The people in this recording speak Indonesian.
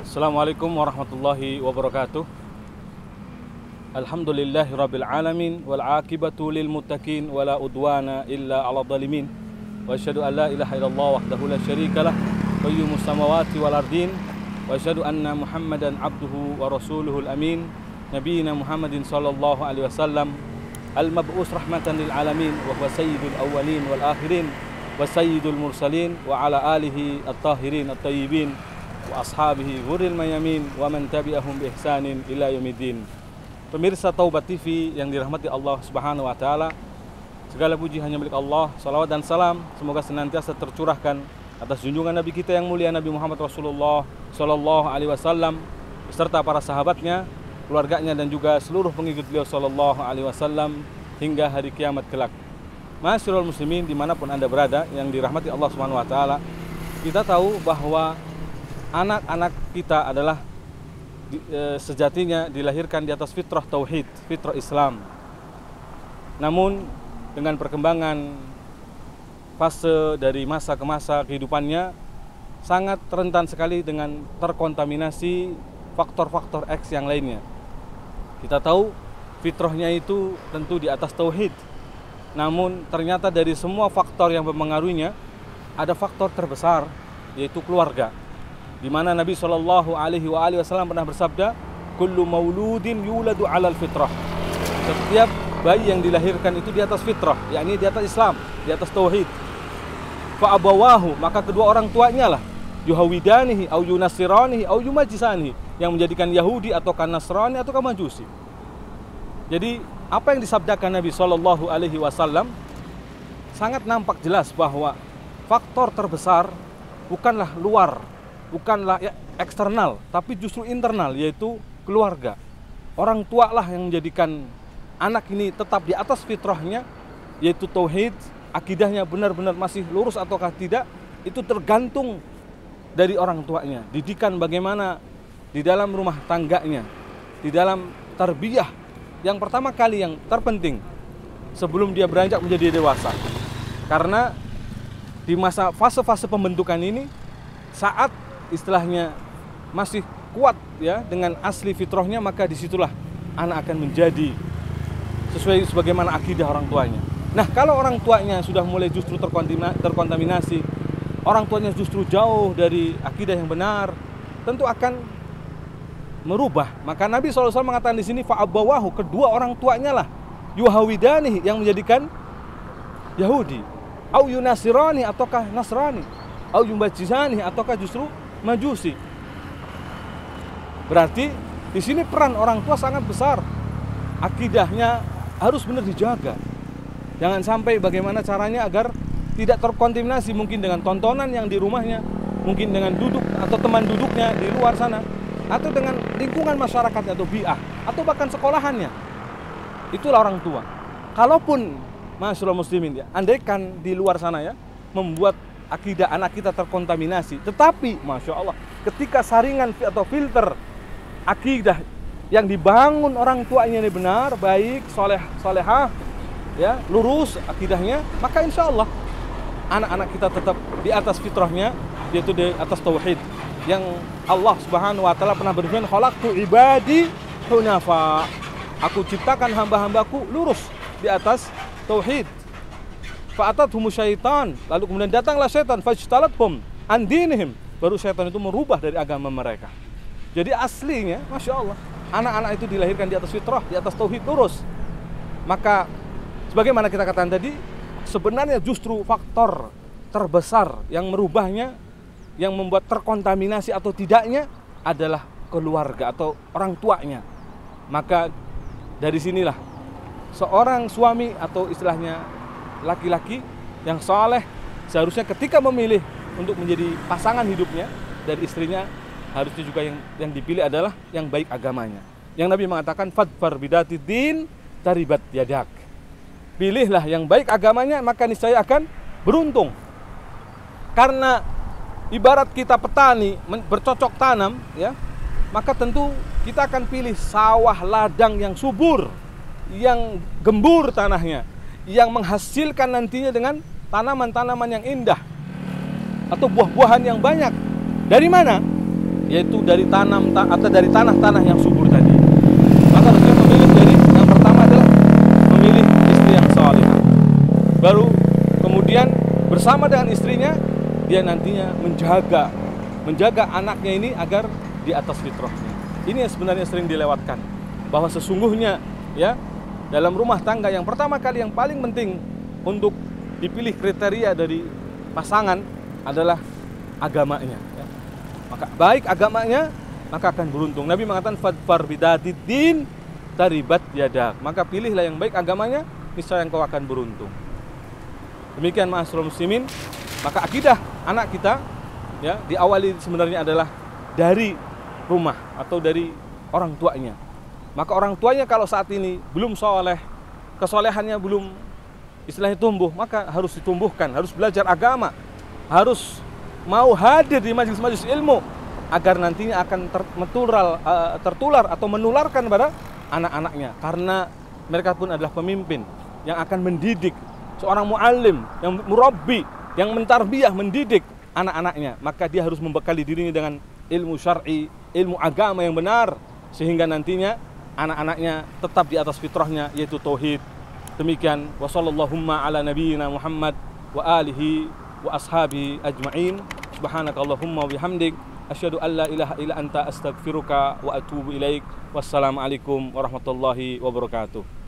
Assalamualaikum warahmatullahi wabarakatuh. Alhamdulillahirabbil alamin wal aqibatu lil muttaqin wala udwana illa 'alal zalimin. Wa asyhadu an la ilaha illallah wahdahu la syarikalah qayyumus samawati wal ardin wa asyhadu anna Muhammadan abduhu wa rasuluhul amin. Nabiyina Muhammadin sallallahu alaihi wasallam al-mab'us rahmatan lil alamin wa huwa sayyidul awwalin wal akhirin wa sayyidul mursalin wa ala alihi at-tahirin at-tayyibin wa ashabihi ghurril mayamin wa man tabi'ahum bi ihsanin ila yaumiddin. Pemirsa Taubat TV yang dirahmati Allah Subhanahu wa taala, segala puji hanya milik Allah. Salawat dan salam semoga senantiasa tercurahkan atas junjungan Nabi kita yang mulia Nabi Muhammad Rasulullah sallallahu alaihi wasallam beserta para sahabatnya, keluarganya dan juga seluruh pengikut beliau sallallahu alaihi wasallam hingga hari kiamat kelak. Ma'asyiral muslimin dimanapun Anda berada yang dirahmati Allah Subhanahu wa taala, kita tahu bahwa anak-anak kita adalah sejatinya dilahirkan di atas fitrah tauhid, fitrah Islam. Namun dengan perkembangan fase dari masa ke masa kehidupannya sangat rentan sekali dengan terkontaminasi faktor-faktor X yang lainnya. Kita tahu fitrahnya itu tentu di atas tauhid. Namun ternyata dari semua faktor yang mempengaruhinya ada faktor terbesar, yaitu keluarga. Di mana Nabi Shallallahu Alaihi Wasallam pernah bersabda, "Kullu mauludin yuladu 'alal fitrah." Setiap bayi yang dilahirkan itu di atas fitrah, yakni di atas Islam, di atas tauhid. Fa abawahu, maka kedua orang tuanya lah, yuhawidanihi au yunasiranihi au yumajisanihi, yang menjadikan Yahudi atau Nasrani atau Majusi. Jadi apa yang disabdakan Nabi Shallallahu Alaihi Wasallam sangat nampak jelas bahwa faktor terbesar bukanlah luar, bukanlah eksternal, tapi justru internal, yaitu keluarga. Orang tua lah yang menjadikan anak ini tetap di atas fitrahnya, yaitu tauhid, akidahnya benar-benar masih lurus ataukah tidak, itu tergantung dari orang tuanya. Didikan bagaimana di dalam rumah tangganya, di dalam tarbiyah, yang pertama kali yang terpenting sebelum dia beranjak menjadi dewasa. Karena di masa fase-fase pembentukan ini, saat istilahnya masih kuat ya dengan asli fitrahnya, maka disitulah anak akan menjadi sesuai sebagaimana akidah orang tuanya. Nah, kalau orang tuanya sudah mulai justru terkontaminasi, orang tuanya justru jauh dari akidah yang benar, tentu akan merubah. Maka Nabi SAW mengatakan di sini fa'abawahu, kedua orang tuanya lah, yuhawidani, yang menjadikan Yahudi, au yunasirani ataukah Nasrani, au yumbajisani ataukah justru Majusi. Berarti di sini peran orang tua sangat besar. Akidahnya harus benar dijaga. Jangan sampai bagaimana caranya agar tidak terkontaminasi mungkin dengan tontonan yang di rumahnya, mungkin dengan duduk atau teman duduknya di luar sana, atau dengan lingkungan masyarakatnya atau bi'ah, atau bahkan sekolahannya. Itulah orang tua. Kalaupun masyaallah muslimin ya, andaikan di luar sana ya membuat akidah anak kita terkontaminasi, tetapi Masya Allah, ketika saringan atau filter akidah yang dibangun orang tuanya ini benar, baik, solehah, ya, lurus akidahnya, maka insya Allah anak-anak kita tetap di atas fitrahnya, yaitu di atas tauhid. Yang Allah Subhanahu wa taala pernah berfirman, "Khalaqtu ibadi hunafa." Aku ciptakan hamba-hambaku lurus di atas tauhid. Fa'atathum syaitan, lalu kemudian datanglah setan, fajtalathum an dinihim, baru setan itu merubah dari agama mereka. Jadi aslinya Masya Allah, anak-anak itu dilahirkan di atas fitrah, di atas tauhid lurus. Maka sebagaimana kita katakan tadi, sebenarnya justru faktor terbesar yang merubahnya, yang membuat terkontaminasi atau tidaknya adalah keluarga atau orang tuanya. Maka dari sinilah seorang suami atau istilahnya laki-laki yang saleh seharusnya ketika memilih untuk menjadi pasangan hidupnya dari istrinya, harusnya juga yang dipilih adalah yang baik agamanya. Yang Nabi mengatakan fadfar bidati din taribat yadak. Pilihlah yang baik agamanya, maka niscaya akan beruntung. Karena ibarat kita petani bercocok tanam ya, maka tentu kita akan pilih sawah ladang yang subur, yang gembur tanahnya, yang menghasilkan nantinya dengan tanaman-tanaman yang indah atau buah-buahan yang banyak. Dari mana? yaitu dari atau dari tanah-tanah yang subur tadi. Maka Rasulullah memilih dari yang pertama adalah memilih istri yang saleh. Baru kemudian bersama dengan istrinya dia nantinya menjaga anaknya ini agar di atas fitrahnya. Ini yang sebenarnya sering dilewatkan, bahwa sesungguhnya ya dalam rumah tangga yang pertama kali yang paling penting untuk dipilih kriteria dari pasangan adalah agamanya ya. Maka baik agamanya maka akan beruntung. Nabi mengatakan fadfar bidatiddin taribat yadak. Maka pilihlah yang baik agamanya, niscaya engkau akan beruntung. Demikian ma'asyiral muslimin, maka akidah anak kita ya diawali sebenarnya adalah dari rumah atau dari orang tuanya. Maka orang tuanya kalau saat ini belum soleh, kesolehannya belum istilahnya tumbuh, maka harus ditumbuhkan, harus belajar agama, harus mau hadir di majelis-majelis ilmu agar nantinya akan tertular atau menularkan pada anak-anaknya, karena mereka pun adalah pemimpin yang akan mendidik, seorang muallim yang murabbi, yang mentarbiyah, mendidik anak-anaknya. Maka dia harus membekali dirinya dengan ilmu syar'i, ilmu agama yang benar, sehingga nantinya anak-anaknya tetap di atas fitrahnya, yaitu tauhid. Demikian, wa sallallahu ala nabiyyina Muhammad wa alihi wa ashabihi ajma'in. Subhanakallahumma wa bihamdik, asyhadu an la ilaha illa anta astaghfiruka wa atubu ilaik. Wassalamualaikum warahmatullahi wabarakatuh.